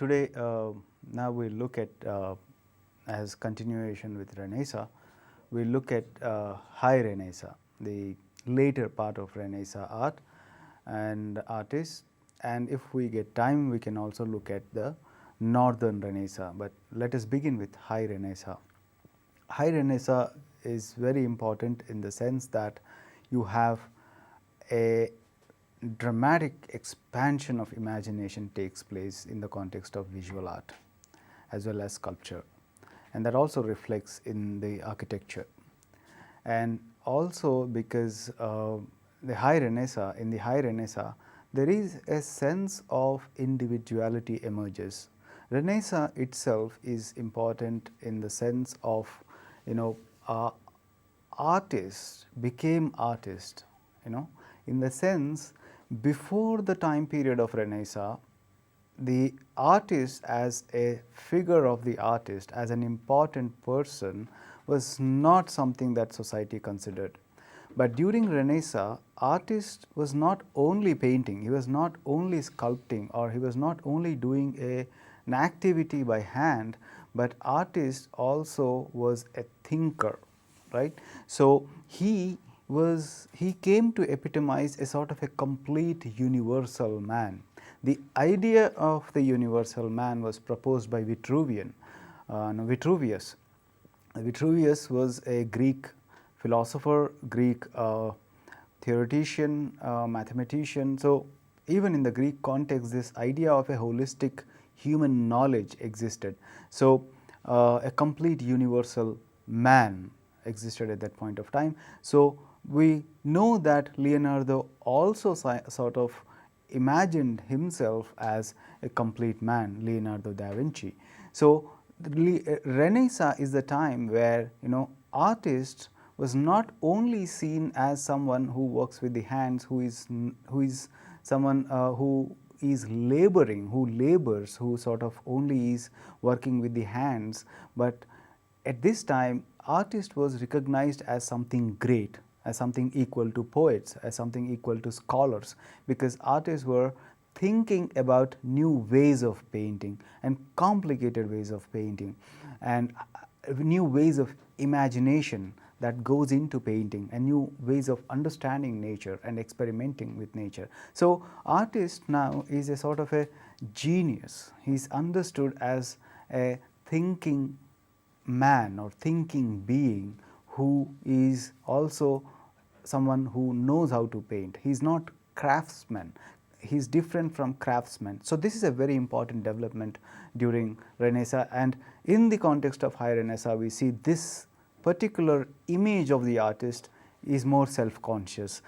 today now we look at as continuation with Renaissance, we look at High Renaissance, the later part of Renaissance art and artists, and if we get time we can also look at the Northern Renaissance, but let us begin with High Renaissance. High Renaissance is very important in the sense that you have a dramatic expansion of imagination takes place in the context of visual art as well as sculpture, and that also reflects in the architecture. And also because the High Renaissance, in the High Renaissance there is a sense of individuality emerges. Renaissance itself is important in the sense of, artists became artists, in the sense before the time period of Renaissance, the artist as a figure of the artist, as an important person, was not something that society considered. But during Renaissance, artist was not only painting, he was not only sculpting, or he was not only doing an activity by hand, but artist also was a thinker, right? So he came to epitomize a sort of a complete universal man. The idea of the universal man was proposed by Vitruvius. Vitruvius was a Greek philosopher, Greek theoretician, mathematician. So even in the Greek context, this idea of a holistic human knowledge existed. So a complete universal man existed at that point of time. So we know that Leonardo also sort of imagined himself as a complete man, Leonardo da Vinci. So Renaissance is the time where artist was not only seen as someone who works with the hands, who is someone who is laboring, who labors, who sort of only is working with the hands, but at this time artist was recognized as something great, as something equal to poets, as something equal to scholars, because artists were thinking about new ways of painting and complicated ways of painting and new ways of imagination that goes into painting and new ways of understanding nature and experimenting with nature. So artist now is a sort of a genius. He is understood as a thinking man or thinking being who is also someone who knows how to paint. He is not craftsman, he is different from craftsman. So this is a very important development during Renaissance, and in the context of High Renaissance we see this particular image of the artist is more self-conscious.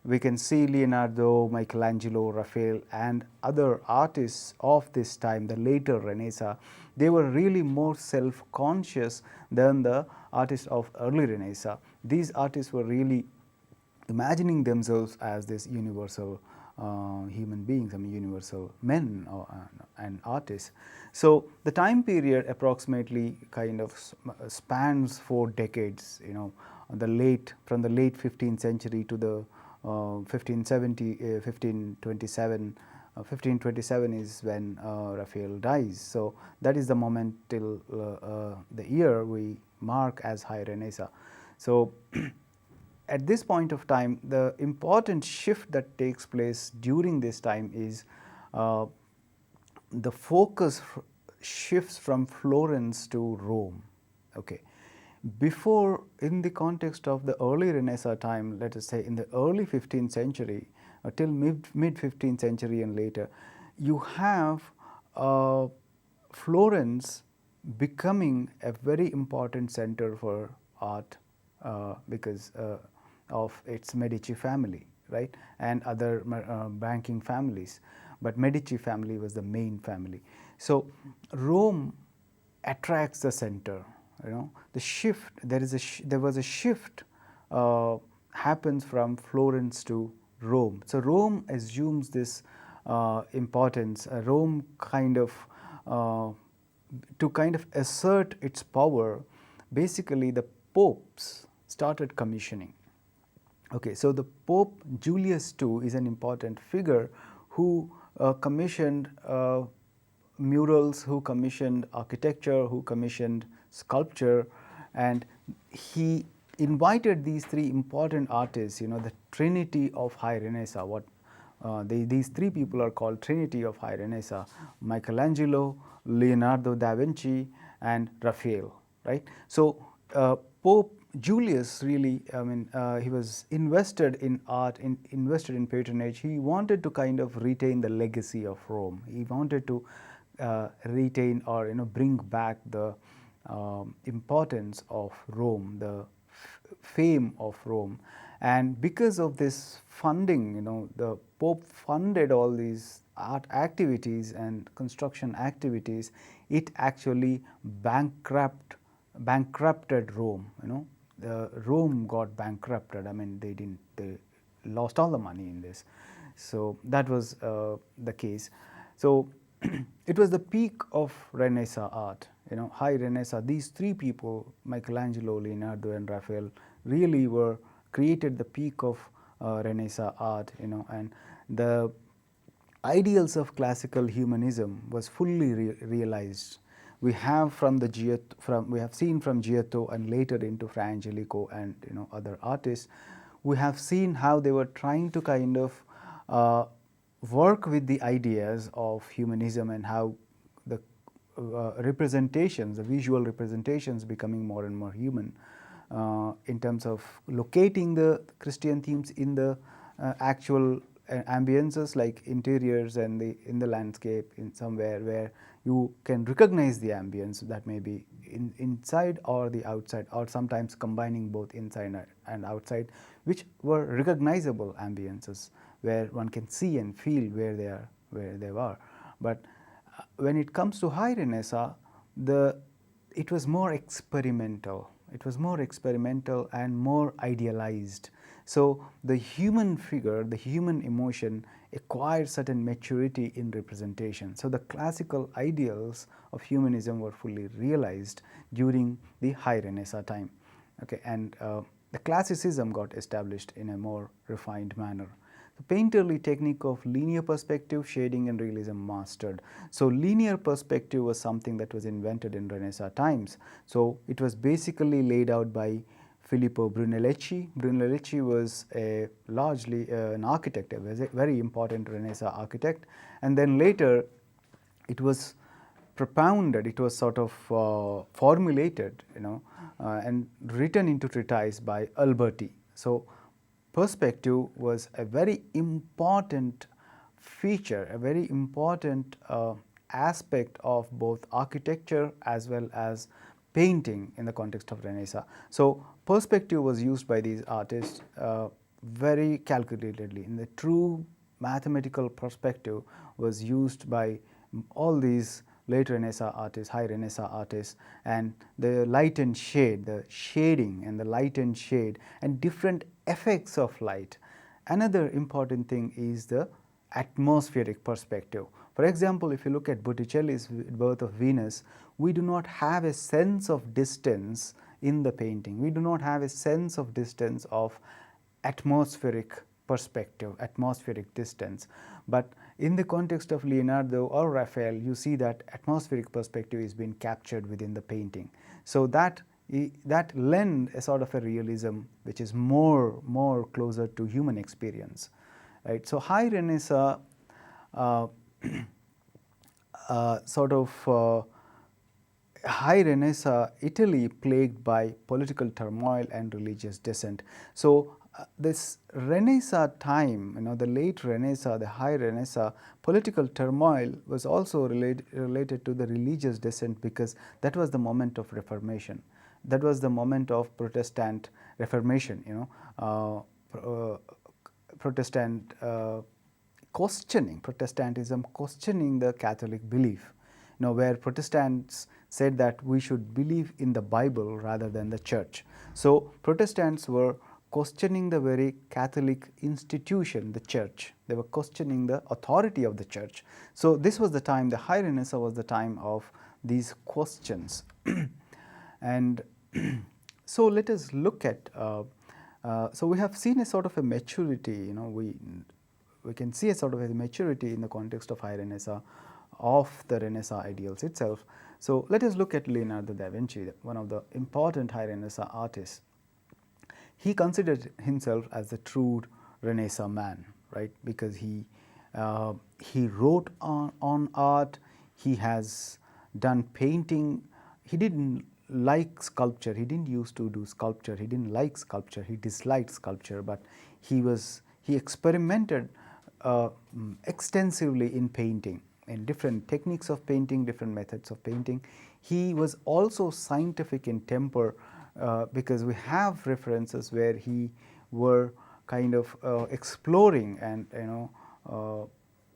We can see Leonardo, Michelangelo, Raphael and other artists of this time, the later Renaissance, they were really more self-conscious than the artists of early Renaissance. These artists were really imagining themselves as this universal human beings, universal men and artists. So the time period approximately kind of spans 4 decades, from the late 15th century to the 1527. 1527 is when Raphael dies. So that is the moment till the year we mark as High Renaissance. So at this point of time, the important shift that takes place during this time is the focus shifts from Florence to Rome. Okay. Before, in the context of the early Renaissance time, let us say in the early 15th century till mid 15th century and later, you have Florence becoming a very important center for art because of its Medici family, right, and other banking families, but Medici family was the main family. So Rome attracts the center. The shift, there was a shift happens from Florence to Rome. So Rome assumes this importance. Rome to kind of assert its power, basically the popes started commissioning. Okay, so the Pope Julius II is an important figure who commissioned murals, who commissioned architecture, who commissioned sculpture, and he invited these three important artists, the trinity of high Renaissance. What these three people are called trinity of high Renaissance: Michelangelo, Leonardo da Vinci, and Raphael. Right. So Pope Julius really, he was invested in art, invested in patronage. He wanted to kind of retain the legacy of Rome. He wanted to retain or bring back the importance of Rome, the fame of Rome. And because of this funding, the Pope funded all these art activities and construction activities. It actually bankrupted Rome. The Rome got bankrupted. They lost all the money in this. So that was the case. So it was the peak of Renaissance art, high Renaissance. These three people, Michelangelo, Leonardo, and Raphael, really were created the peak of Renaissance art, and the ideals of classical humanism was fully realized. We have we have seen from Giotto and later into Fra Angelico and other artists, we have seen how they were trying to kind of work with the ideas of humanism, and how the representations, the visual representations, becoming more and more human in terms of locating the Christian themes in the actual ambiences, like interiors and in the landscape, in somewhere where you can recognize the ambience that may be inside or the outside, or sometimes combining both inside and outside, which were recognizable ambiences where one can see and feel where they were. But when it comes to high Renaissance, it was more experimental. It was more experimental and more idealized. So the human figure, the human emotion acquired certain maturity in representation. So the classical ideals of humanism were fully realized during the high Renaissance time. Okay, and the classicism got established in a more refined manner. The painterly technique of linear perspective, shading, and realism mastered. So linear perspective was something that was invented in Renaissance times. So it was basically laid out by Filippo Brunelleschi. Brunelleschi was largely an architect, a very important Renaissance architect, and then later it was propounded, it was sort of formulated, and written into treatise by Alberti. So perspective was a very important feature, a very important aspect of both architecture as well as painting in the context of Renaissance. So perspective was used by these artists very calculatedly. In the true mathematical perspective was used by all these late Renaissance artists, high Renaissance artists, and the light and shade, the shading and the light and shade and different effects of light. Another important thing is the atmospheric perspective. For example, if you look at Botticelli's Birth of Venus, we do not have a sense of distance in the painting. We do not have a sense of distance of atmospheric perspective, atmospheric distance. But in the context of Leonardo or Raphael, you see that atmospheric perspective is being captured within the painting. So that lend a sort of a realism which is more closer to human experience, right? So high Renaissance high Renaissance Italy plagued by political turmoil and religious dissent. So this Renaissance time, the late Renaissance, the high Renaissance, political turmoil was also related to the religious dissent, because that was the moment of Reformation. That was the moment of Protestant Reformation, Protestant Protestantism questioning the Catholic belief, where Protestants said that we should believe in the Bible rather than the church. So Protestants were questioning the very Catholic institution, the church. They were questioning the authority of the church. So this was the time, the high Renaissance was the time of these questions. And so let us look at, so we have seen a sort of a maturity, we can see a sort of a maturity in the context of high Renaissance of the Renaissance ideals itself. So let us look at Leonardo da Vinci, one of the important high Renaissance artists. He considered himself as the true Renaissance man, right? Because he wrote on art, he has done painting. He didn't like sculpture, he didn't used to do sculpture, he didn't like sculpture, he disliked sculpture, but he experimented extensively in painting, in different techniques of painting, different methods of painting. He was also scientific in temper, because we have references where he were kind of exploring and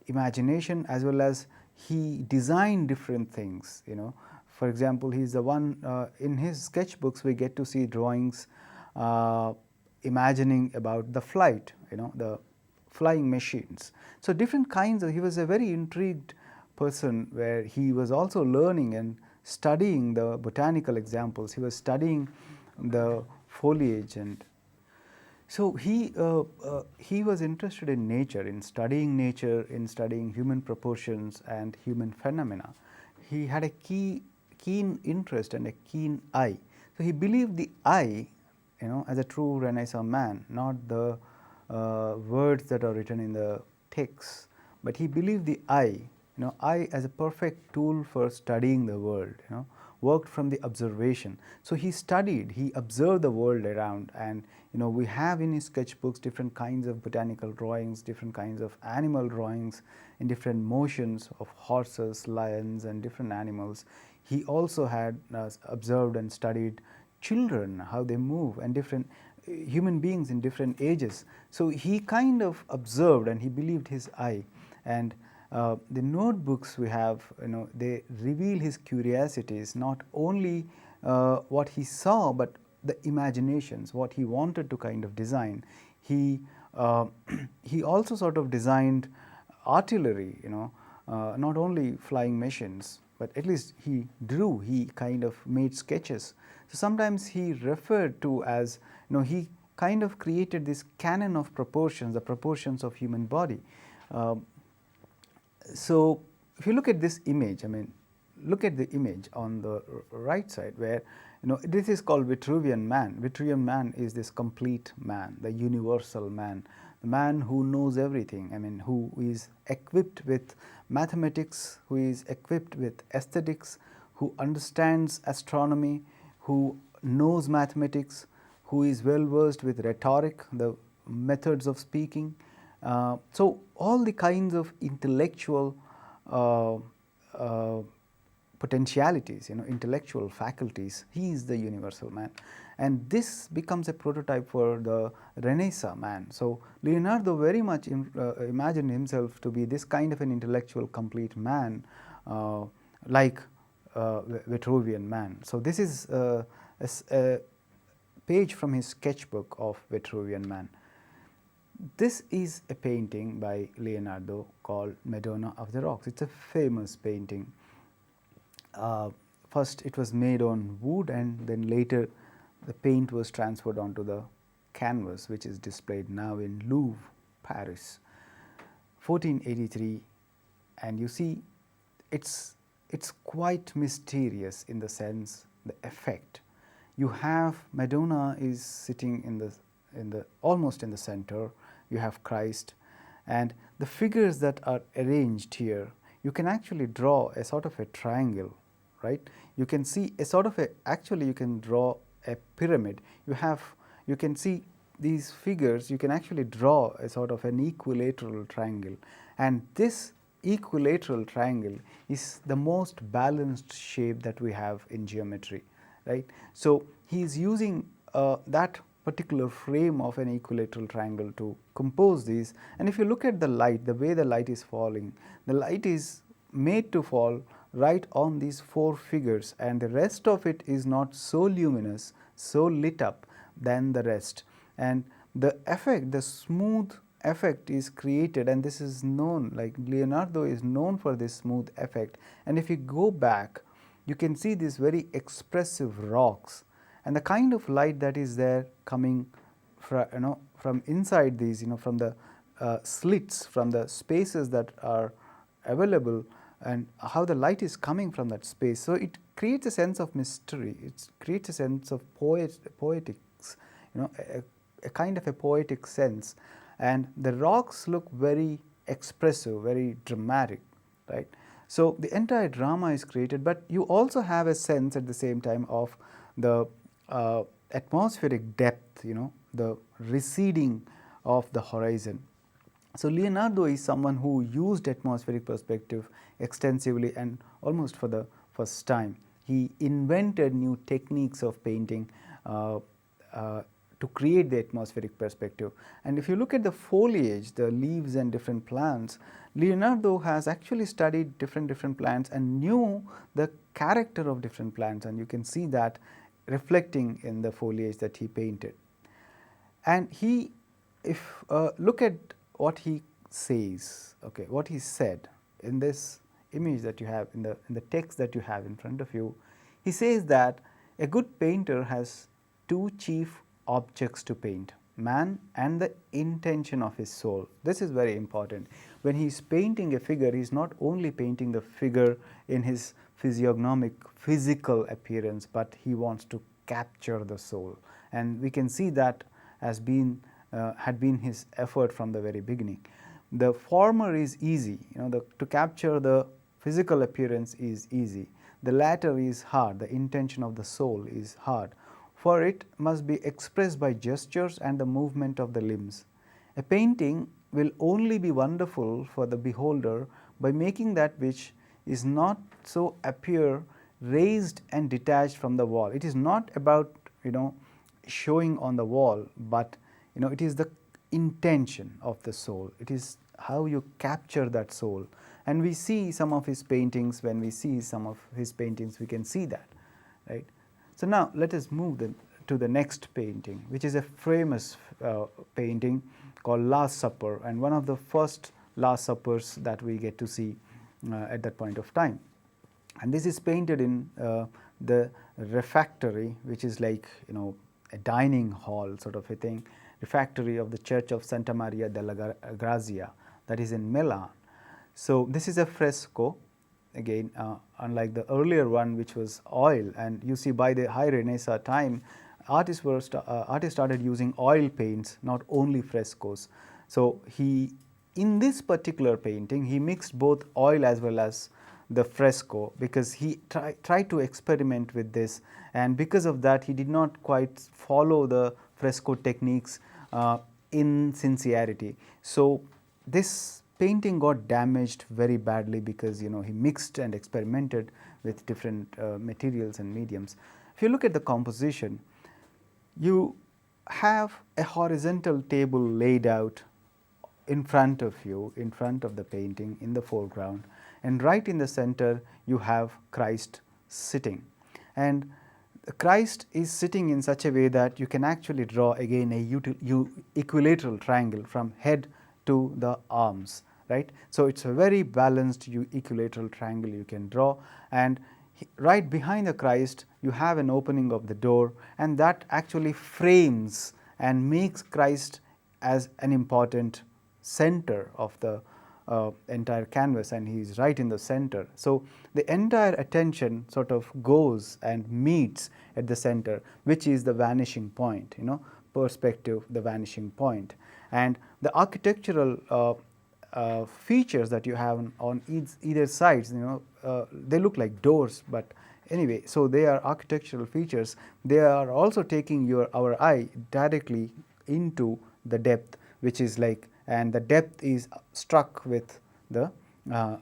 imagination, as well as he designed different things. For example, he is the one in his sketchbooks we get to see drawings imagining about the flight, the flying machines. So different kinds of, he was a very intrigued person, where he was also learning and studying the botanical examples. He was studying the foliage, and so he was interested in nature, in studying human proportions and human phenomena. He had a keen interest and a keen eye. So he believed the eye, as a true Renaissance man, not the words that are written in the texts, but he believed the eye, eye as a perfect tool for studying the world, worked from the observation. So he studied, he observed the world around, and we have in his sketchbooks different kinds of botanical drawings, different kinds of animal drawings in different motions of horses, lions, and different animals. He also had observed and studied children, how they move, and different human beings in different ages. So he kind of observed, and he believed his eye. And the notebooks we have, they reveal his curiosities, not only what he saw, but the imaginations, what he wanted to kind of design. He also sort of designed artillery, not only flying machines, but at least he drew, he kind of made sketches. So sometimes he referred to as, he kind of created this canon of proportions, the proportions of human body. So if you look at this image, look at the image on the right side, where this is called Vitruvian man. Vitruvian man is this complete man, the universal man, the man who knows everything, who is equipped with mathematics, who is equipped with aesthetics, who understands astronomy, who knows mathematics, who is well versed with rhetoric, the methods of speaking. So all the kinds of intellectual potentialities, intellectual faculties, he is the universal man. And this becomes a prototype for the Renaissance man. So Leonardo very much imagined himself to be this kind of an intellectual complete man, like Vitruvian man. So this is a page from his sketchbook of Vitruvian man. This is a painting by Leonardo called Madonna of the Rocks. It's a famous painting. First it was made on wood, and then later the paint was transferred onto the canvas, which is displayed now in Louvre, Paris, 1483. And you see, it's quite mysterious in the sense, the effect. You have Madonna is sitting in the almost in the center. You have Christ, and the figures that are arranged here, you can actually draw a sort of a triangle, right? You can see a sort of actually you can draw a pyramid. You can see these figures, you can actually draw a sort of an equilateral triangle, and this equilateral triangle is the most balanced shape that we have in geometry, right? So he is using that particular frame of an equilateral triangle to compose these. And if you look at the light, the way the light is falling, the light is made to fall right on these four figures, and the rest of it is not so luminous, so lit up than the rest. And the effect, the smooth effect is created, and this is known, like Leonardo is known for this smooth effect. And if you go back, you can see these very expressive rocks, and the kind of light that is there coming from inside these, from the slits, from the spaces that are available and how the light is coming from that space. So it creates a sense of mystery, it creates a sense of poetics, a kind of a poetic sense, and the rocks look very expressive, very dramatic, right. So the entire drama is created, but you also have a sense at the same time of the atmospheric depth, the receding of the horizon. So Leonardo is someone who used atmospheric perspective extensively and almost for the first time. He invented new techniques of painting to create the atmospheric perspective. And if you look at the foliage, the leaves and different plants, Leonardo has actually studied different plants and knew the character of different plants, and you can see that reflecting in the foliage that he painted. And he, if look at what he says, okay, what he said in this image that you have, in the text that you have in front of you. He says that a good painter has two chief objects to paint: man and the intention of his soul. This is very important. When he is painting a figure, he is not only painting the figure in his physiognomic, physical appearance, but he wants to capture the soul. And we can see that has been had been his effort from the very beginning. The former is easy, to capture the physical appearance is easy. The latter is hard, the intention of the soul is hard, for it must be expressed by gestures and the movement of the limbs. A painting will only be wonderful for the beholder by making that which is not so appear raised and detached from the wall. It is not about showing on the wall, but it is the intention of the soul. It is how you capture that soul. And we see some of his paintings, when we see some of his paintings, we can see that, right. So now let us move to the next painting, which is a famous painting called Last Supper, and one of the first Last Suppers that we get to see at that point of time. And this is painted in the refectory, which is like a dining hall sort of a thing, refectory of the Church of Santa Maria della Grazia, that is in Milan. So this is a fresco, again unlike the earlier one which was oil, and you see by the High Renaissance time, artists started using oil paints, not only frescoes. So in this particular painting, he mixed both oil as well as the fresco, because he tried to experiment with this, and because of that he did not quite follow the fresco techniques in sincerity. So this painting got damaged very badly because he mixed and experimented with different materials and mediums. If you look at the composition, you have a horizontal table laid out in front of you, in front of the painting, in the foreground, and right in the center you have Christ sitting. And Christ is sitting in such a way that you can actually draw again a equilateral triangle from head to the arms, right. So it's a very balanced equilateral triangle you can draw, and right behind the Christ you have an opening of the door, and that actually frames and makes Christ as an important center of the entire canvas, and he is right in the center. So the entire attention sort of goes and meets at the center, which is the vanishing point, perspective, the vanishing point. And the architectural features that you have on either sides, they look like doors, but anyway, so they are architectural features. They are also taking our eye directly into the depth, which is like, and the depth is struck with the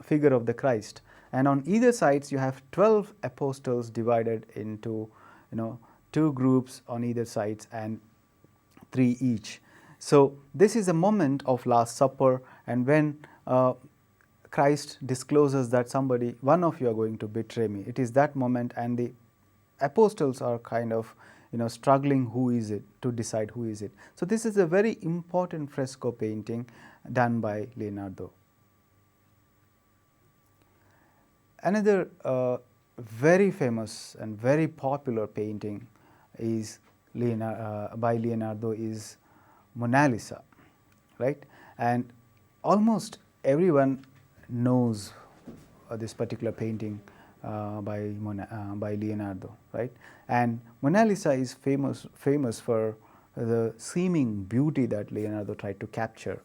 figure of the Christ. And on either sides you have 12 apostles divided into 2 groups on either sides and 3 each. So this is a moment of Last Supper, and when Christ discloses that one of you are going to betray me, it is that moment, and the apostles are kind of struggling to decide who is it. So this is a very important fresco painting done by Leonardo. Another very famous and very popular painting is by Leonardo is Mona Lisa, right? And almost everyone knows this particular painting by Leonardo, right? And Mona Lisa is famous for the seeming beauty that Leonardo tried to capture.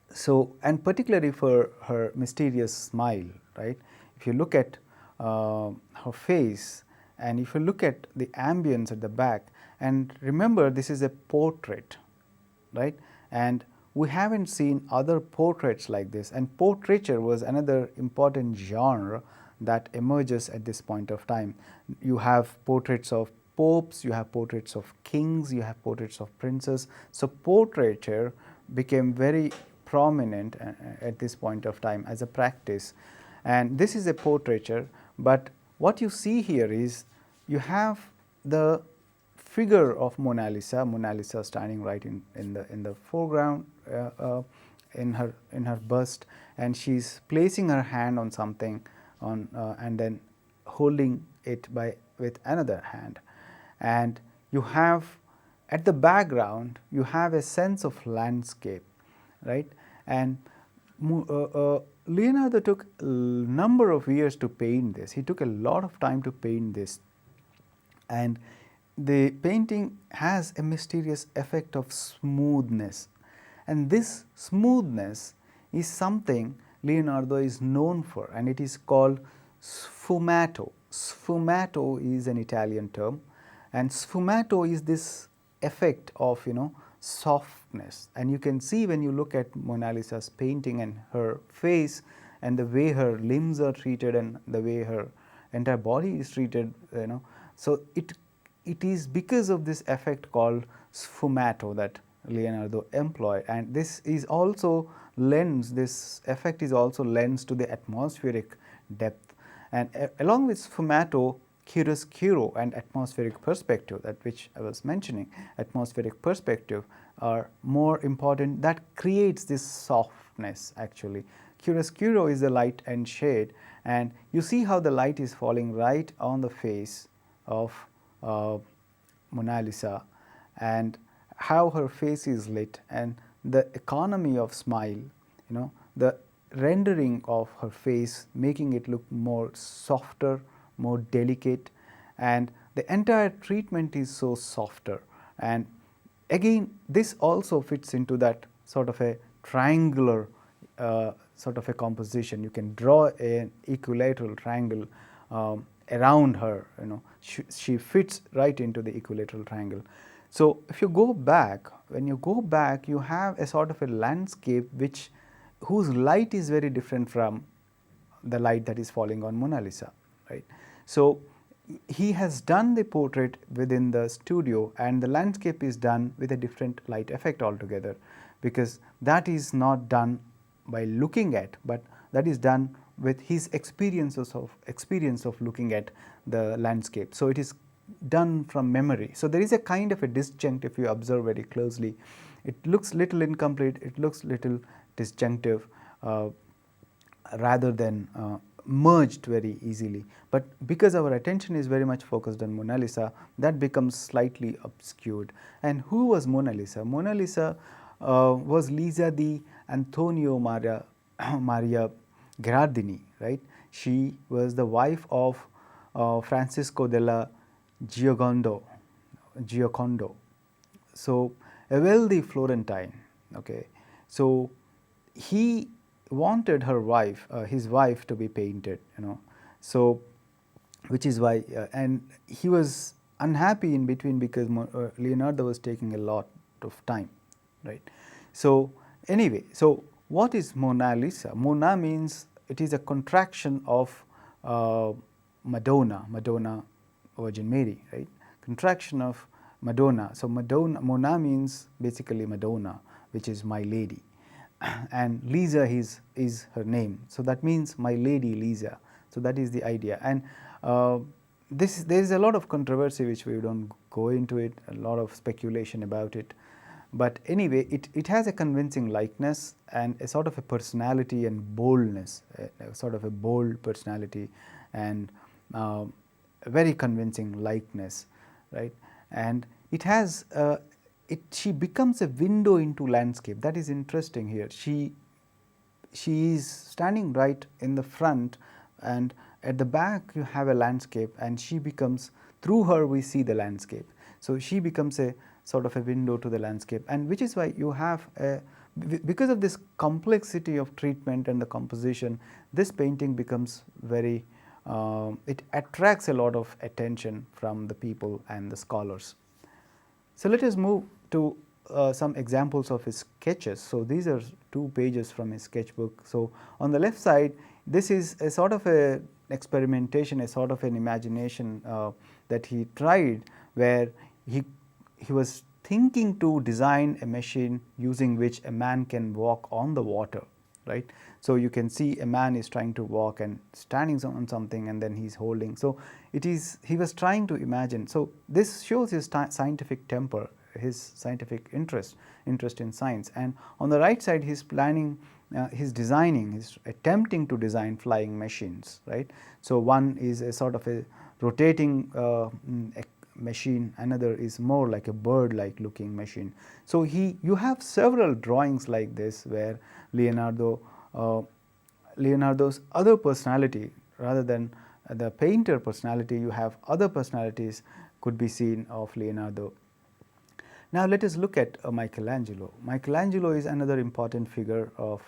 So, and particularly for her mysterious smile, right? If you look at her face, and if you look at the ambience at the back, and remember this is a portrait, right? And we haven't seen other portraits like this, and portraiture was another important genre that emerges at this point of time. You have portraits of popes, you have portraits of kings, you have portraits of princes. So portraiture became very prominent at this point of time as a practice, and this is a portraiture. But what you see here is you have the figure of Mona Lisa standing right in the foreground, in her bust, and she's placing her hand on something and then holding it with another hand. And you have at the background you have a sense of landscape, right? And Leonardo took a number of years to paint this. He took a lot of time to paint this, and the painting has a mysterious effect of smoothness, and this smoothness is something Leonardo is known for, and it is called sfumato. Sfumato is an Italian term, and sfumato is this effect of, softness. And you can see when you look at Mona Lisa's painting and her face and the way her limbs are treated and the way her entire body is treated, so it is because of this effect called sfumato that Leonardo employed, and this is also this effect is also lends to the atmospheric depth. And along with sfumato, chiaroscuro and atmospheric perspective, that which I was mentioning, atmospheric perspective are more important, that creates this softness actually. Chiaroscuro is the light and shade, and you see how the light is falling right on the face of Mona Lisa, and how her face is lit, and the economy of smile, the rendering of her face, making it look more softer, more delicate, and the entire treatment is so softer. And again, this also fits into that sort of a triangular sort of a composition. You can draw an equilateral triangle around her, she fits right into the equilateral triangle. So if you go back, when you go back, you have a sort of a landscape whose light is very different from the light that is falling on Mona Lisa, right? So he has done the portrait within the studio, and the landscape is done with a different light effect altogether, because that is not done by looking at, but that is done with his experience of looking at the landscape. So it is done from memory. So there is a kind of a disjunct if you observe very closely. It looks little incomplete, it looks little disjunctive rather than merged very easily. But because our attention is very much focused on Mona Lisa, that becomes slightly obscured. And who was Mona Lisa? Mona Lisa was Lisa di Antonio Maria Gherardini, right? She was the wife of Francisco della Giocondo. So a wealthy Florentine, okay. So he wanted his wife to be painted, so which is why, and he was unhappy in between because Leonardo was taking a lot of time, right? So anyway, so what is Mona Lisa? Mona means, it is a contraction of Madonna, Virgin Mary, right? Contraction of Madonna. So Mona means basically Madonna, which is my lady, and Lisa is her name. So that means my lady Lisa. So that is the idea. And there is a lot of controversy which we don't go into it, a lot of speculation about it. But anyway, it has a convincing likeness and a sort of a personality and boldness, a sort of a bold personality and a very convincing likeness, right? And it has, she becomes a window into landscape. That is interesting here. She she is standing right in the front, and at the back you have a landscape, and she becomes, through her we see the landscape. So she becomes a sort of a window to the landscape, and which is why you have a, because of this complexity of treatment and the composition, this painting becomes very, it attracts a lot of attention from the people and the scholars. So let us move to some examples of his sketches. So these are 2 pages from his sketchbook. So on the left side, this is a sort of a experimentation, a sort of an imagination that he tried, where he was thinking to design a machine using which a man can walk on the water, right. So you can see a man is trying to walk and standing on something, and then he is holding. So it is, he was trying to imagine. So this shows his scientific temper, his scientific interest in science. And on the right side, he's planning, he's designing, he's attempting to design flying machines, right. So one is a sort of a rotating machine, another is more like a bird-like looking machine. So you have several drawings like this, where Leonardo's other personality, rather than the painter personality, you have other personalities could be seen of Leonardo. Now let us look at Michelangelo. Michelangelo is another important figure of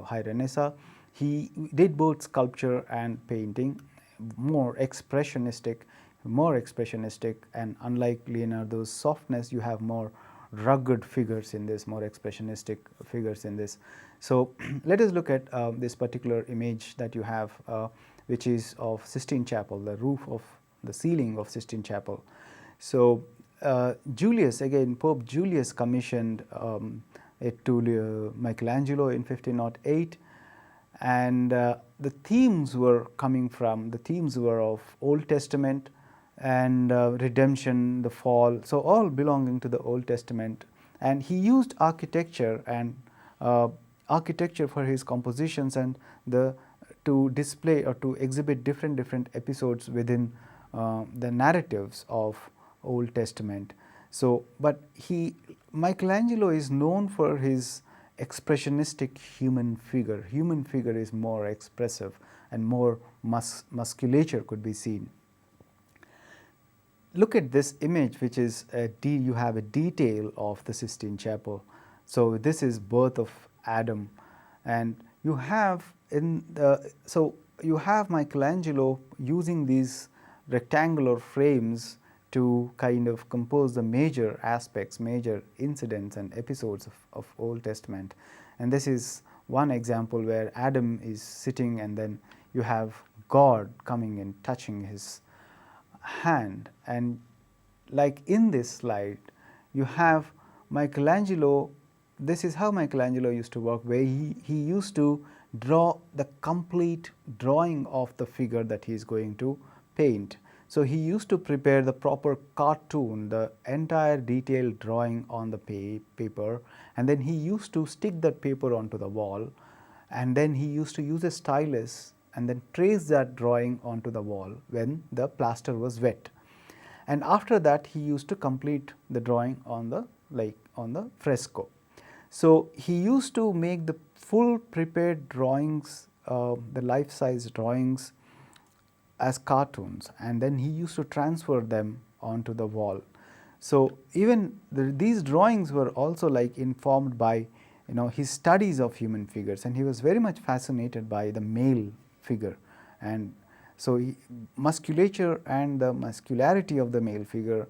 High Renaissance. He did both sculpture and painting, more expressionistic, and unlike Leonardo's softness, you have more rugged figures in this, more expressionistic figures in this. So let us look at this particular image that you have, which is of Sistine Chapel, the roof of the ceiling of Sistine Chapel. So Julius, again Pope Julius, commissioned it to Michelangelo in 1508, and the themes were of Old Testament and redemption, the fall, so all belonging to the Old Testament. And he used architecture for his compositions, and to display or to exhibit different episodes within the narratives of Old Testament. So, but Michelangelo is known for his expressionistic human figure. Human figure is more expressive, and more musculature could be seen. Look at this image, which is you have a detail of the Sistine Chapel. So this is birth of Adam, and you have you have Michelangelo using these rectangular frames to kind of compose the major aspects, major incidents and episodes of Old Testament. And this is one example where Adam is sitting, and then you have God coming and touching his hand. And like in this slide, you have Michelangelo. This is how Michelangelo used to work, where he used to draw the complete drawing of the figure that he is going to paint. So he used to prepare the proper cartoon, the entire detailed drawing on the paper, and then he used to stick that paper onto the wall, and then he used to use a stylus and then trace that drawing onto the wall when the plaster was wet. And after that, he used to complete the drawing on the fresco. So he used to make the full prepared drawings, the life-size drawings, as cartoons, and then he used to transfer them onto the wall. So even these drawings were also like informed by his studies of human figures, and he was very much fascinated by the male figure. And so musculature and the muscularity of the male figure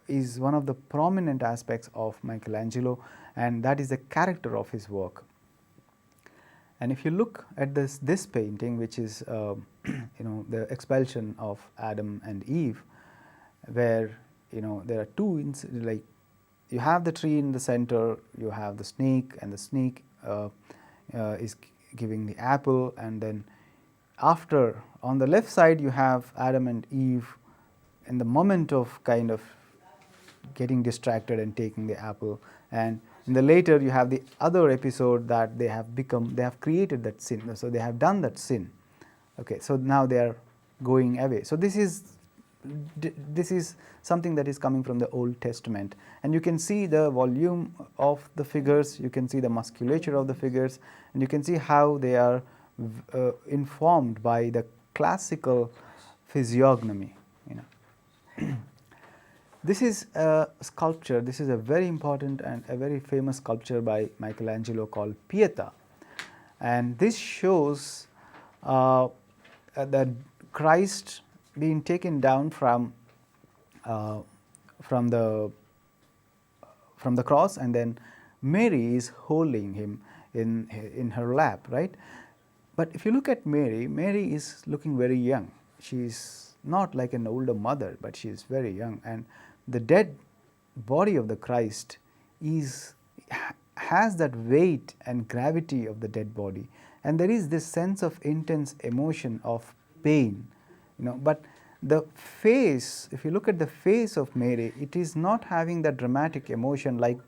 is one of the prominent aspects of Michelangelo, and that is the character of his work. And if you look at this painting, which is the expulsion of Adam and Eve, where there are two, like you have the tree in the center, you have the snake, and the snake is giving the apple, and then after, on the left side, you have Adam and Eve in the moment of kind of getting distracted and taking the apple, and in the later you have the other episode that they have created that sin, so they have done that sin. Okay, so now they are going away. So this is this is something that is coming from the Old Testament, and you can see the volume of the figures, you can see the musculature of the figures, and you can see how they are informed by the classical physiognomy. This is a sculpture, this is a very important and a very famous sculpture by Michelangelo called Pieta, and this shows the Christ being taken down from the cross, and then Mary is holding him in her lap, right? But if you look at Mary, Mary is looking very young. She is not like an older mother, but she is very young, and the dead body of the Christ has that weight and gravity of the dead body, and there is this sense of intense emotion of pain, but the face, if you look at the face of Mary, it is not having that dramatic emotion like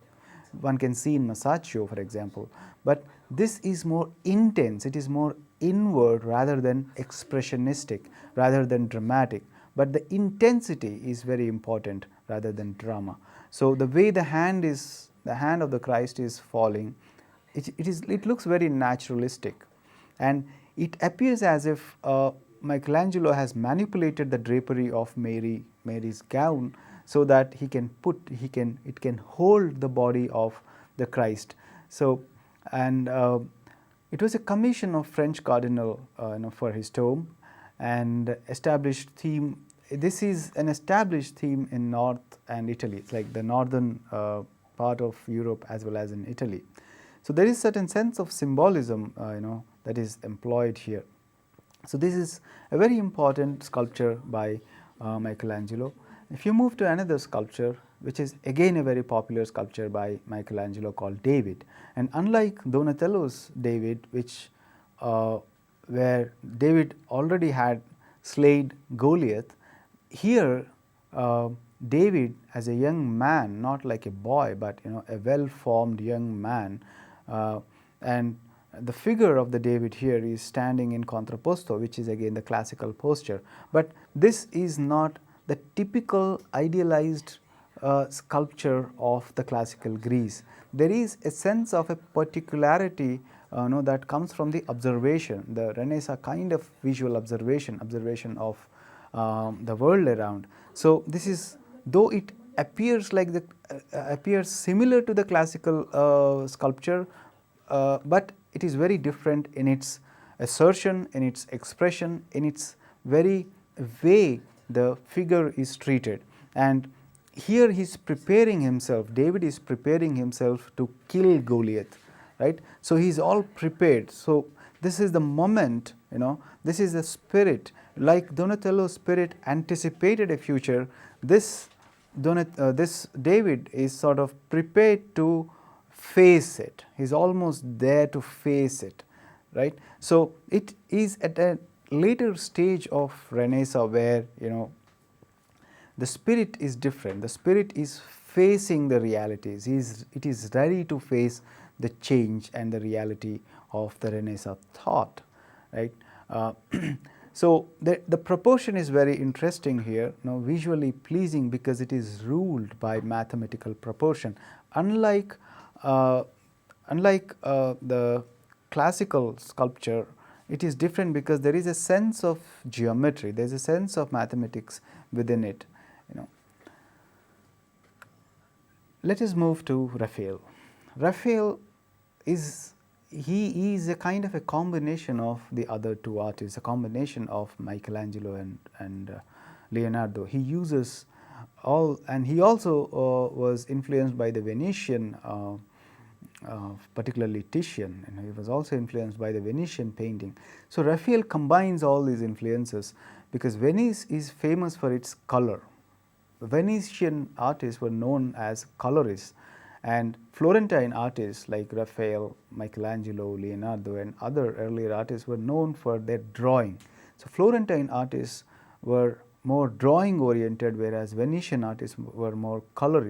one can see in Masaccio, for example, but this is more intense, it is more inward rather than expressionistic, rather than dramatic, but the intensity is very important rather than drama. So the way the hand of the Christ is falling, it looks very naturalistic, and it appears as if Michelangelo has manipulated the drapery of Mary's gown so that it can hold the body of the Christ. So, and it was a commission of French cardinal for his tomb, and established theme. This is an established theme in North and Italy. It's like the northern part of Europe as well as in Italy. So there is certain sense of symbolism, that is employed here. So this is a very important sculpture by Michelangelo. If you move to another sculpture, which is again a very popular sculpture by Michelangelo called David, and unlike Donatello's David, which where David already had slayed Goliath, here David as a young man, not like a boy, but a well-formed young man, and the figure of the David here is standing in contrapposto, which is again the classical posture, but this is not the typical idealized sculpture of the classical Greece. There is a sense of a particularity that comes from the observation, the Renaissance kind of visual observation of the world around. So this is, though it appears like appears similar to the classical sculpture, but it is very different in its assertion, in its expression, in its very way the figure is treated. And here he is preparing himself, David is preparing himself to kill Goliath, right? So he is all prepared. So this is the moment, this is the spirit, like Donatello's spirit anticipated a future, this David is sort of prepared to face it. He is almost there to face it, right? So it is at a later stage of Renaissance where the spirit is different. The spirit is facing the realities. It is ready to face the change and the reality of the Renaissance thought, right? So the proportion is very interesting here, visually pleasing because it is ruled by mathematical proportion. Unlike the classical sculpture, it is different because there is a sense of geometry, there is a sense of mathematics within it. Let us move to Raphael. Raphael is a kind of a combination of the other two artists, a combination of Michelangelo and Leonardo. He uses all, and he also was influenced by the Venetian, particularly Titian, and he was also influenced by the Venetian painting. So Raphael combines all these influences because Venice is famous for its color. The Venetian artists were known as colorists, and Florentine artists like Raphael, Michelangelo, Leonardo and other earlier artists were known for their drawing. So Florentine artists were more drawing oriented, whereas Venetian artists were more color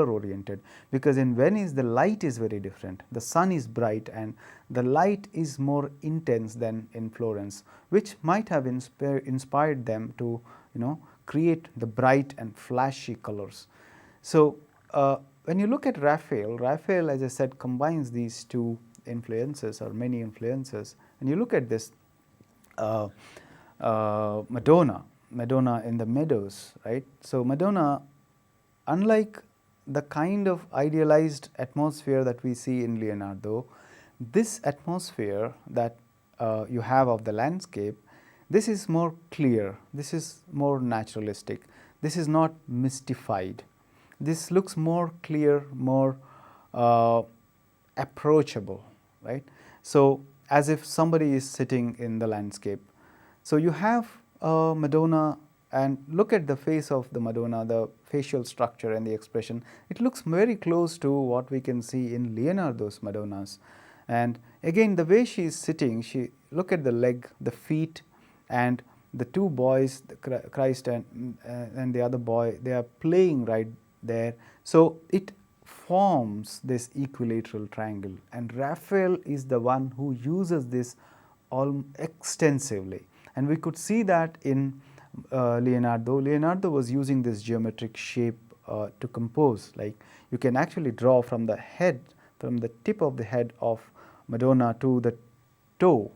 oriented, because in Venice the light is very different. The sun is bright and the light is more intense than in Florence, which might have inspired them to create the bright and flashy colors. So when you look at Raphael, as I said, combines these two influences or many influences, and you look at this Madonna in the meadows, right? So Madonna, unlike the kind of idealized atmosphere that we see in Leonardo, this atmosphere that you have of the landscape, this is more clear, this is more naturalistic, this is not mystified. This looks more clear, more approachable, right? So as if somebody is sitting in the landscape. So you have Madonna, and look at the face of the Madonna, the facial structure and the expression. It looks very close to what we can see in Leonardo's Madonnas. And again, the way she is sitting, look at the leg, the feet, and the two boys, Christ and the other boy, they are playing right there. So it forms this equilateral triangle, and Raphael is the one who uses this all extensively. And we could see that in Leonardo. Leonardo was using this geometric shape to compose. Like, you can actually draw from the head, from the tip of the head of Madonna to the toe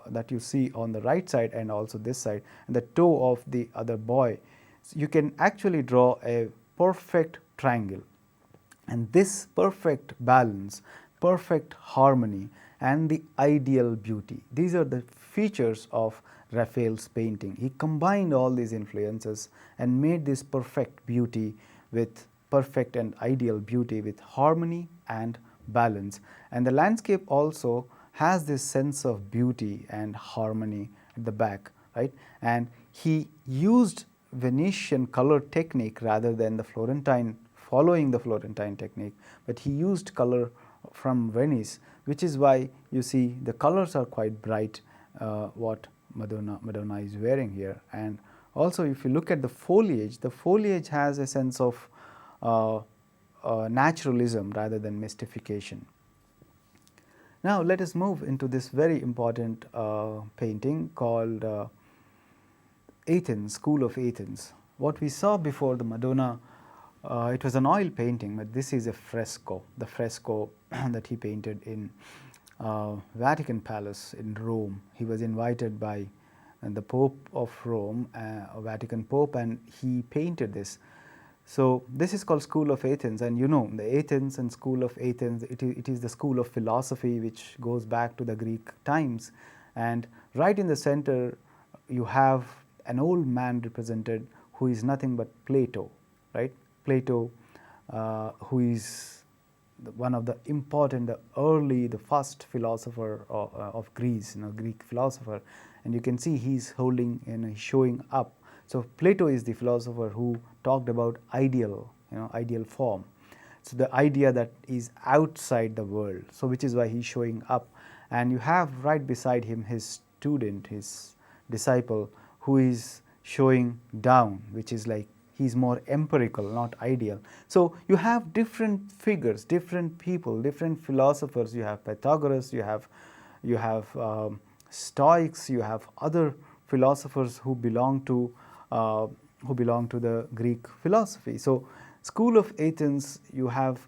that you see on the right side and also this side, and the toe of the other boy. So you can actually draw a perfect triangle. And this perfect balance, perfect harmony, and the ideal beauty, these are the features of Raphael's painting. He combined all these influences and made this perfect beauty with perfect and ideal beauty with harmony and balance. And the landscape also has this sense of beauty and harmony at the back, right? And he used Venetian color technique rather than the Florentine, following the Florentine technique, but he used color from Venice, which is why you see the colors are quite bright, what Madonna is wearing here. And also, if you look at the foliage has a sense of naturalism rather than mystification. Now let us move into this very important painting called Athens, School of Athens. What we saw before the Madonna, it was an oil painting, but this is a fresco, the fresco that he painted in Vatican Palace in Rome. He was invited by the Pope of Rome, Vatican Pope, and he painted this. So this is called School of Athens, and you know, the Athens and School of Athens, it is the school of philosophy which goes back to the Greek times. And right in the center you have an old man represented who is nothing but Plato, right? Plato, who is one of the important, the first philosopher of Greece, Greek philosopher. And you can see he's holding and showing up. So Plato is the philosopher who talked about ideal, ideal form. So the idea that is outside the world. So which is why he's showing up. And you have right beside him his student, his disciple, who is showing down, which is like he's more empirical, not ideal. So you have different figures, different people, different philosophers. You have Pythagoras, you have Stoics, you have other philosophers who belong to the Greek philosophy. So School of Athens, you have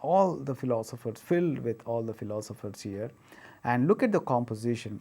all the philosophers, filled with all the philosophers here. And look at the composition.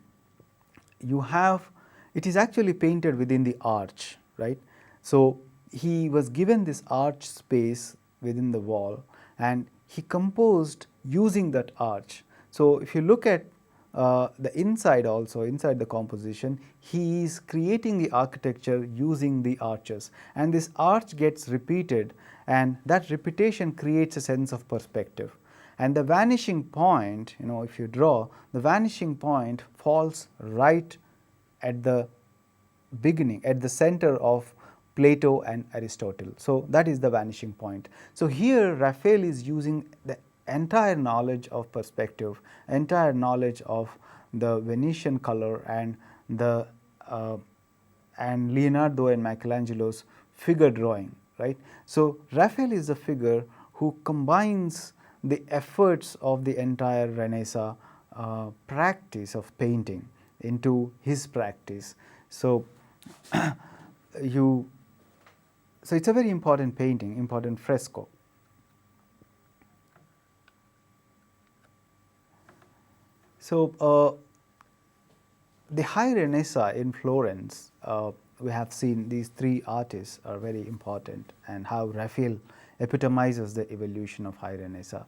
You have, it is actually painted within the arch, right? So he was given this arch space within the wall, and he composed using that arch. So if you look at the inside also, inside the composition, he is creating the architecture using the arches, and this arch gets repeated, and that repetition creates a sense of perspective. And the vanishing point, if you draw, the vanishing point falls right at the beginning, at the center of Plato and Aristotle. So that is the vanishing point. So here Raphael is using the entire knowledge of perspective, entire knowledge of the Venetian color and the and Leonardo and Michelangelo's figure drawing, right? So Raphael is the figure who combines the efforts of the entire Renaissance practice of painting into his practice. So you So it's a very important painting, important fresco. So the High Renaissance in Florence, we have seen these three artists are very important, and how Raphael epitomizes the evolution of High Renaissance.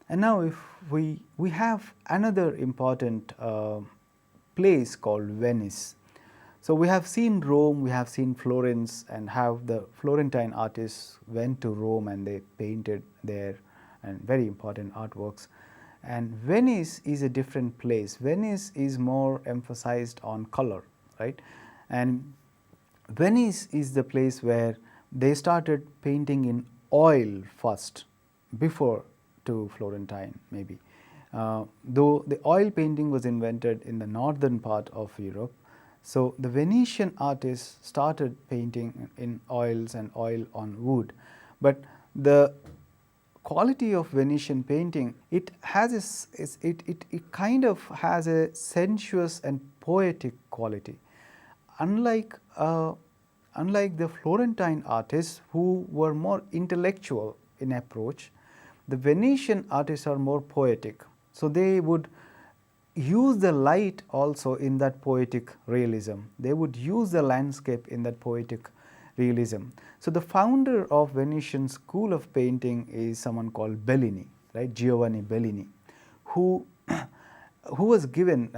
And now if we have another important place called Venice. So we have seen Rome, we have seen Florence, and how the Florentine artists went to Rome and they painted there, and very important artworks. And Venice is a different place. Venice is more emphasized on color, right? And Venice is the place where they started painting in oil first, before to Florentine maybe. Though the oil painting was invented in the northern part of Europe, so the Venetian artists started painting in oils and oil on wood. But the quality of Venetian painting, it has it kind of has a sensuous and poetic quality. Unlike the Florentine artists, who were more intellectual in approach, the Venetian artists are more poetic. So they would use the light also in that poetic realism. They would use the landscape in that poetic realism. So the founder of Venetian school of painting is someone called Bellini, right? Giovanni Bellini, who was given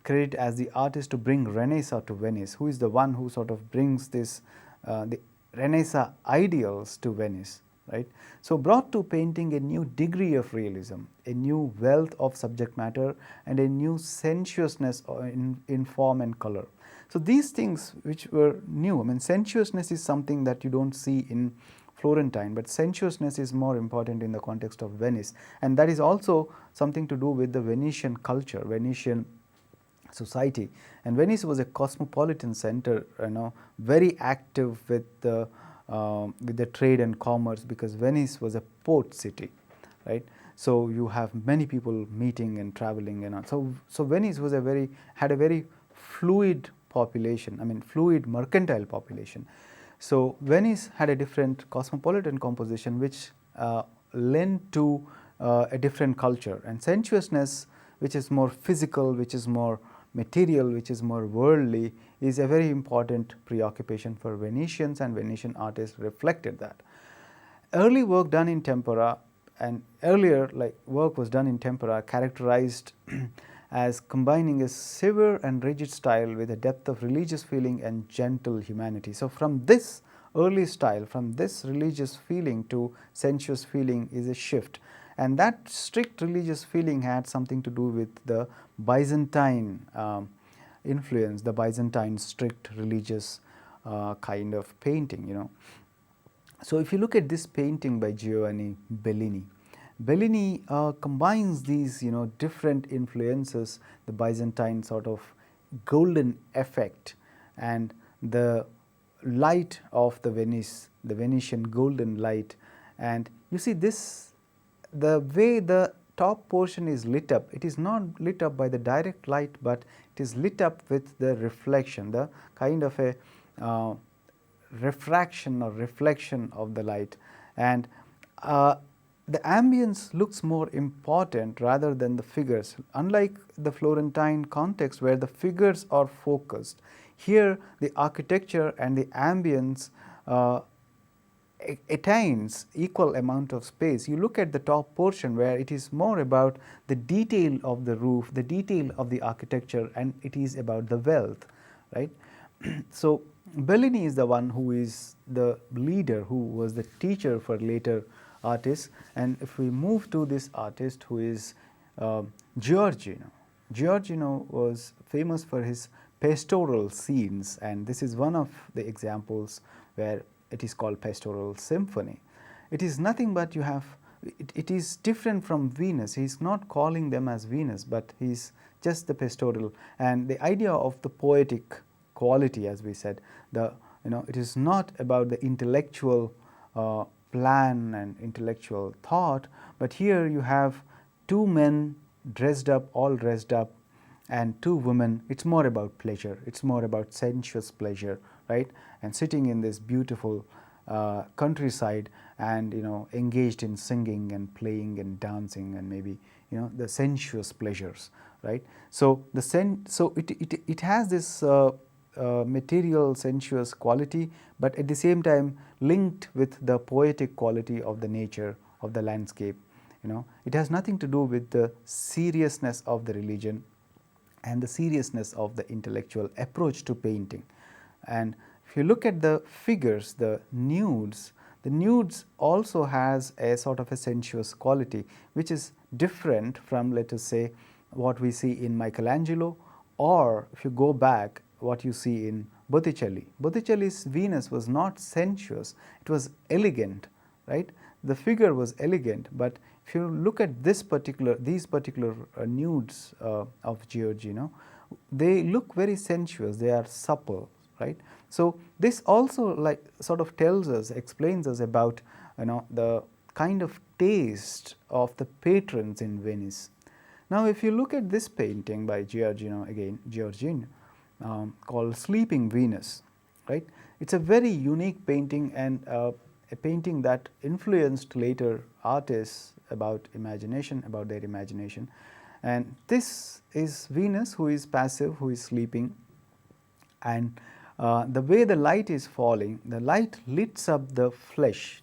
credit as the artist to bring Renaissance to Venice, who is the one who sort of brings this the Renaissance ideals to Venice, right? So brought to painting a new degree of realism, a new wealth of subject matter, and a new sensuousness in form and color. So these things which were new, I mean, sensuousness is something that you don't see in Florentine, but sensuousness is more important in the context of Venice, and that is also something to do with the Venetian culture, Venetian society. And Venice was a cosmopolitan center, very active with the trade and commerce, because Venice was a port city, right? So you have many people meeting and traveling, so Venice was had a very fluid population, I mean fluid mercantile population. So Venice had a different cosmopolitan composition, which lent to a different culture. And sensuousness, which is more physical, which is more material, which is more worldly, is a very important preoccupation for Venetians, and Venetian artists reflected that. Early work done in tempera, and earlier work was done in tempera, characterized as combining a severe and rigid style with a depth of religious feeling and gentle humanity. So from this early style, from this religious feeling to sensuous feeling, is a shift. And that strict religious feeling had something to do with the Byzantine influence, the Byzantine strict religious kind of painting, So if you look at this painting by Giovanni Bellini, Bellini combines these, different influences, the Byzantine sort of golden effect, and the light of the Venetian golden light. And you see this, the way the top portion is lit up, it is not lit up by the direct light, but it is lit up with the reflection, the kind of a refraction or reflection of the light. And the ambience looks more important rather than the figures. Unlike the Florentine context where the figures are focused, here the architecture and the ambience attains equal amount of space. You look at the top portion where it is more about the detail of the roof, the detail of the architecture, and it is about the wealth, right? So Bellini is the one who is the leader, who was the teacher for later artists. And if we move to this artist who is Giorgino. Giorgino was famous for his pastoral scenes, and this is one of the examples where it is called pastoral symphony. It is nothing but it is different from Venus. He is not calling them as Venus, but he is just the pastoral. And the idea of the poetic quality, as we said, it is not about the intellectual plan and intellectual thought, but here you have two men all dressed up, and two women. It's more about pleasure, it's more about sensuous pleasure, right? And sitting in this beautiful countryside and engaged in singing and playing and dancing and maybe the sensuous pleasures, right. So it has this material sensuous quality, but at the same time linked with the poetic quality of the nature of the landscape. It has nothing to do with the seriousness of the religion and the seriousness of the intellectual approach to painting. And if you look at the figures, the nudes also has a sort of a sensuous quality, which is different from, let us say, what we see in Michelangelo, or if you go back, what you see in Botticelli. Botticelli's Venus was not sensuous, it was elegant, right. The figure was elegant, but if you look at these particular nudes of Giorgino, they look very sensuous, they are supple, right. So this also sort of explains us about the kind of taste of the patrons in Venice. Now if you look at this painting by Giorgino, called Sleeping Venus, right. It's a very unique painting, and a painting that influenced later artists about their imagination. And this is Venus, who is passive, who is sleeping, and the way the light is falling, the light lights up the flesh,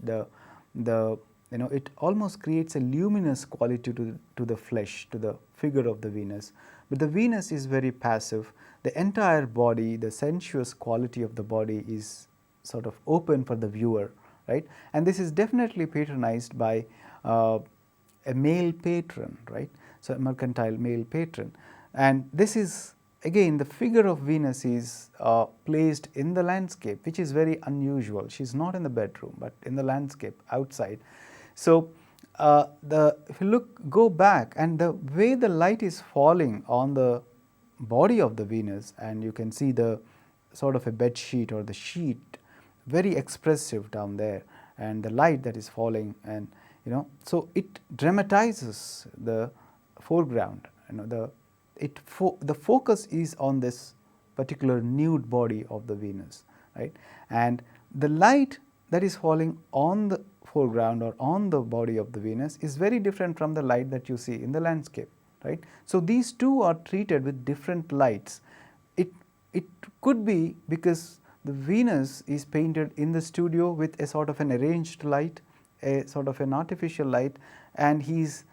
it almost creates a luminous quality to the flesh, to the figure of the Venus. But the Venus is very passive. The entire body, the sensuous quality of the body is sort of open for the viewer, right. And this is definitely patronized by a male patron, right. So a mercantile male patron. And this is, again, the figure of Venus is placed in the landscape, which is very unusual. She is not in the bedroom, but in the landscape outside. So if you go back, and the way the light is falling on the body of the Venus, and you can see the sort of a bed sheet or the sheet, very expressive down there, and the light that is falling, and so it dramatizes the foreground. The focus is on this particular nude body of the Venus, right. And the light that is falling on the foreground or on the body of the Venus is very different from the light that you see in the landscape, right. So these two are treated with different lights. It could be because the Venus is painted in the studio with a sort of an arranged light, a sort of an artificial light, and he's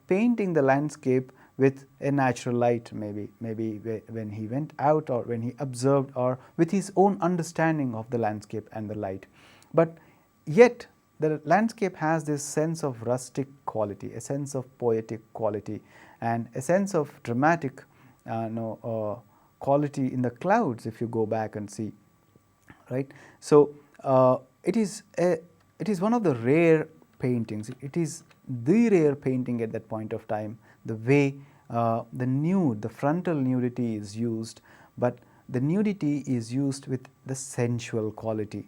painting the landscape with a natural light, maybe when he went out, or when he observed, or with his own understanding of the landscape and the light. But yet the landscape has this sense of rustic quality, a sense of poetic quality, and a sense of dramatic quality in the clouds, if you go back and see, right. So it is one of the rare paintings. It is the rare painting at that point of time, the way the frontal nudity is used, but the nudity is used with the sensual quality,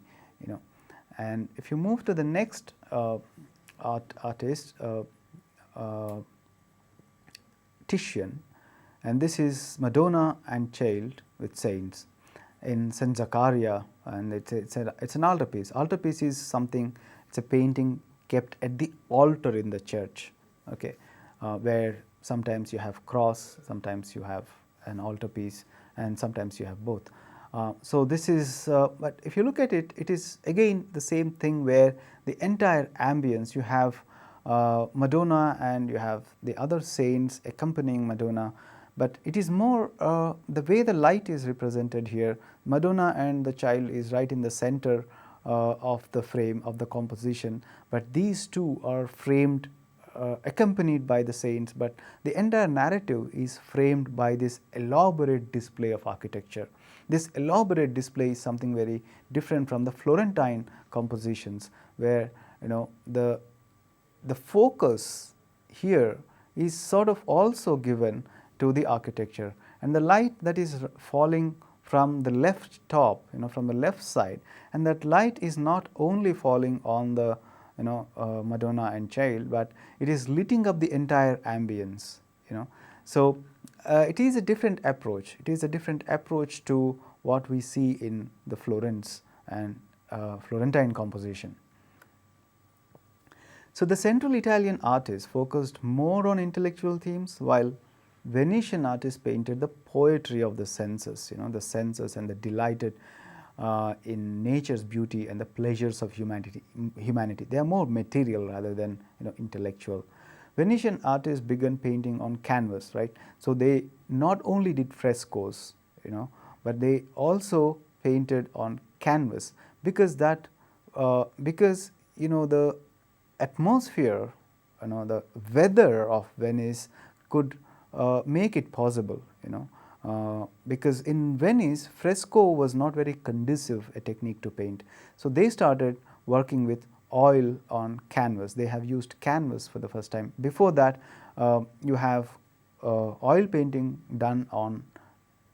And if you move to the next artist, Titian, and this is Madonna and Child with Saints in St. Zaccaria, and it's an altarpiece. Altarpiece is something, it's a painting kept at the altar in the church, okay, where sometimes you have cross, sometimes you have an altarpiece, and sometimes you have both. So this is, but if you look at it, it is again the same thing, where the entire ambience, you have Madonna and you have the other saints accompanying Madonna, but it is more the way the light is represented here. Madonna and the Child is right in the center of the frame of the composition, but these two are framed, accompanied by the saints, but the entire narrative is framed by this elaborate display of architecture. This elaborate display is something very different from the Florentine compositions, where the focus here is sort of also given to the architecture, and the light that is falling from the left top, from the left side, and that light is not only falling on the Madonna and Child, but it is lighting up the entire ambience. So it is a different approach. It is a different approach to what we see in the Florence and Florentine composition. So, the Central Italian artists focused more on intellectual themes, while Venetian artists painted the poetry of the senses, the senses and the delighted in nature's beauty and the pleasures of humanity. They are more material rather than intellectual. Venetian artists began painting on canvas, right? So, they not only did frescoes, but they also painted on canvas, because the atmosphere, the weather of Venice could make it possible, because in Venice fresco was not very conducive a technique to paint. So, they started working with oil on canvas. They have used canvas for the first time. Before that, you have oil painting done on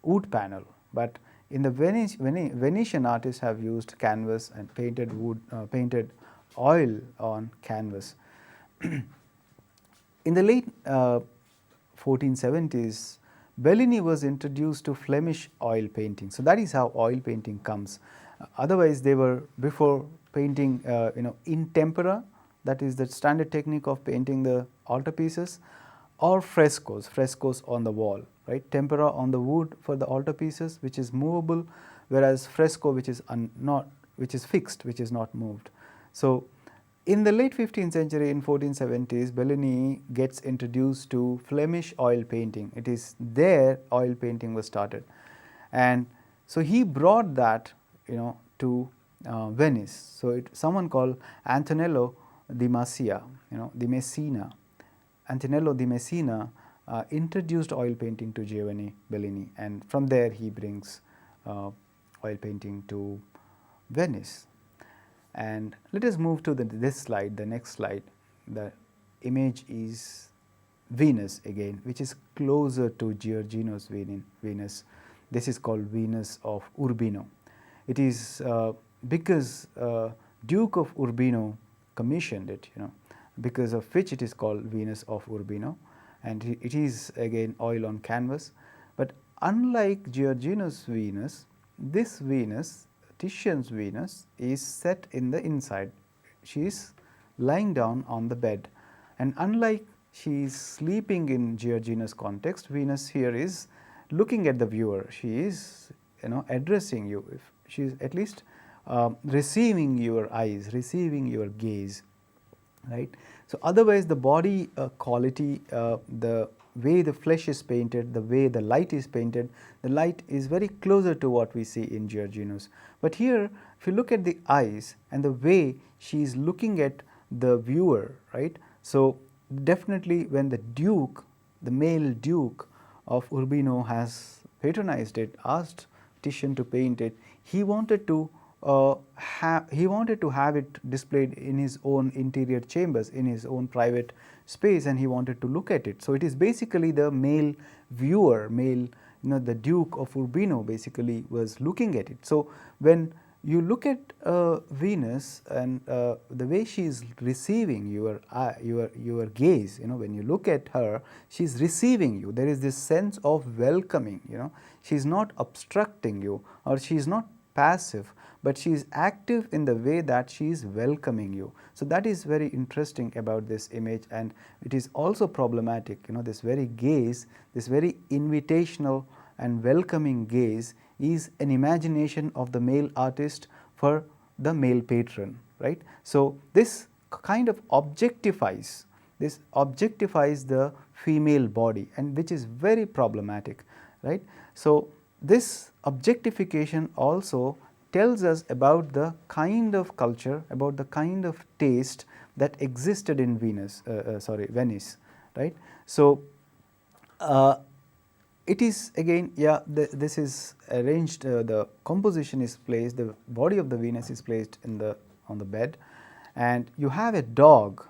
wood panel, but in the Venetian artists have used canvas and painted wood, painted oil on canvas. In the late 1470s, Bellini was introduced to Flemish oil painting. So, that is how oil painting comes. Otherwise, they were before painting in tempera, that is the standard technique of painting the altarpieces, or frescoes on the wall, right? Tempera on the wood for the altarpieces, which is movable, whereas fresco which is fixed, which is not moved. So, in the late 15th century, in 1470s, Bellini gets introduced to Flemish oil painting. It is there oil painting was started, and so he brought that to Venice. So, someone called Antonello di Messina, Antonello di Messina introduced oil painting to Giovanni Bellini, and from there he brings oil painting to Venice. And let us move to this slide, the next slide. The image is Venus again, which is closer to Giorgino's Venus. This is called Venus of Urbino. It is because Duke of Urbino commissioned it, because of which it is called Venus of Urbino, and it is again oil on canvas. But unlike Giorgino's Venus, this Venus, Titian's Venus, is set in the inside. She is lying down on the bed, and unlike she is sleeping in Giorgino's context, Venus here is looking at the viewer. She is addressing you. If she is at least receiving your eyes, receiving your gaze, right? So, otherwise the body quality, the way the flesh is painted, the way the light is painted, the light is very closer to what we see in Giorgino's. But here, if you look at the eyes and the way she is looking at the viewer, right? So, definitely when the Duke, the male Duke of Urbino has patronized it, asked Titian to paint it, he wanted to have it displayed in his own interior chambers, in his own private space, and he wanted to look at it. So, it is basically the male viewer, the Duke of Urbino basically was looking at it. So, when you look at Venus and the way she is receiving your gaze, when you look at her, she is receiving you. There is this sense of welcoming, she is not obstructing you, or she is not passive, but she is active in the way that she is welcoming you. So, that is very interesting about this image, and it is also problematic, this very gaze, this very invitational and welcoming gaze is an imagination of the male artist for the male patron, right. So, this kind of objectifies the female body, and which is very problematic, right. So, this objectification also tells us about the kind of culture, about the kind of taste that existed in Venice, right. So, it is again, this is arranged, the composition is placed, the body of the Venus is placed on the bed, and you have a dog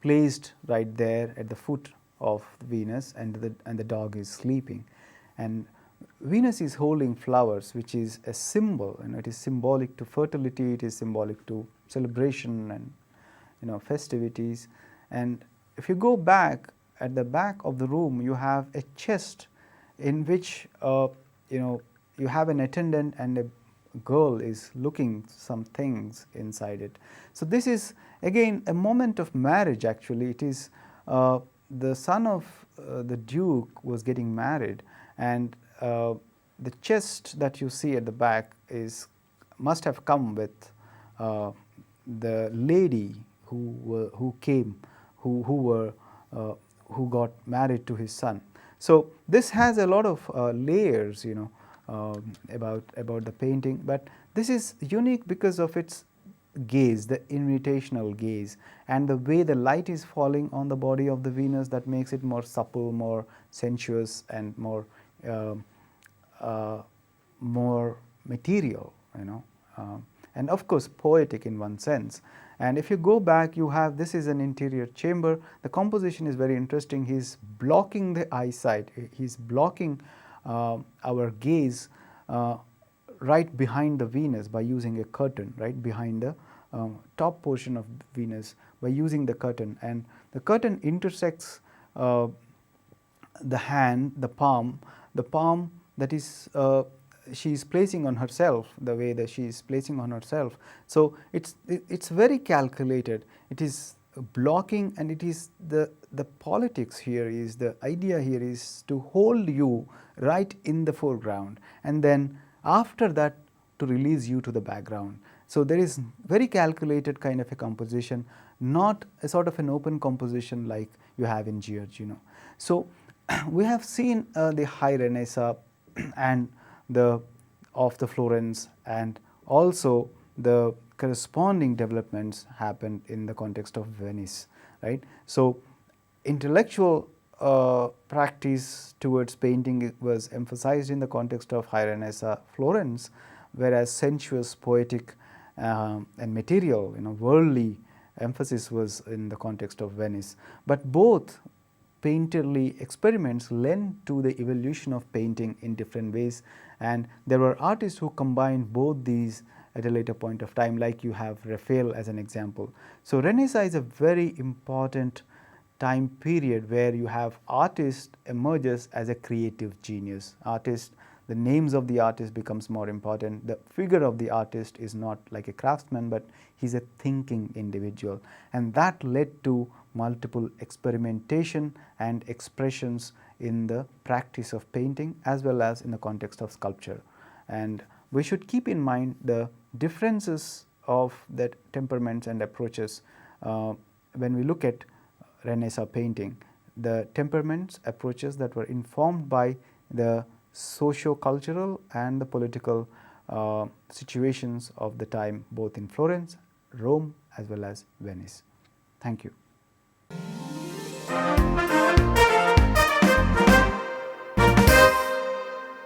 placed right there at the foot of Venus, and the dog is sleeping, and Venus is holding flowers, which is a symbol, it is symbolic to fertility, it is symbolic to celebration and festivities. And if you go back, at the back of the room you have a chest in which you have an attendant and girl is looking some things inside it. So this is again a moment of marriage. Actually, it is the son of the duke was getting married, and the chest that you see at the back must have come with the lady who came, who got married to his son. So this has a lot of layers, you know, about the painting, but this is unique because of its gaze, the invitational gaze, and the way the light is falling on the body of the Venus, that makes it more supple, more sensuous, and more material, you know, and of course poetic in one sense. And if you go back, you have, this is an interior chamber. The composition is very interesting. He is blocking the eyesight, he is blocking our gaze right behind the Venus by using a curtain, right behind the top portion of Venus by using the curtain, and the curtain intersects the hand, the palm that is she is placing on herself, the way that she is placing on herself. So it's very calculated. It is blocking, and it is the politics here is, the idea here is to hold you right in the foreground, and then after that to release you to the background. So there is very calculated kind of a composition, not a sort of an open composition like you have in Giorgino. So we have seen the high Renaissance and of the Florence, and also the corresponding developments happened in the context of Venice, right. So intellectual practice towards painting was emphasized in the context of high Renaissance Florence, whereas sensuous, poetic and material, you know, worldly emphasis was in the context of Venice. But both painterly experiments led to the evolution of painting in different ways, and there were artists who combined both these at a later point of time, like you have Raphael as an example. So Renaissance is a very important time period where you have artist emerges as a creative genius. The names of the artist becomes more important. The figure of the artist is not like a craftsman, but he's a thinking individual, and that led to multiple experimentation and expressions in the practice of painting as well as in the context of sculpture. And we should keep in mind the differences of the temperaments and approaches when we look at Renaissance painting. The temperaments, approaches that were informed by the socio-cultural and the political situations of the time, both in Florence, Rome as well as Venice. Thank you.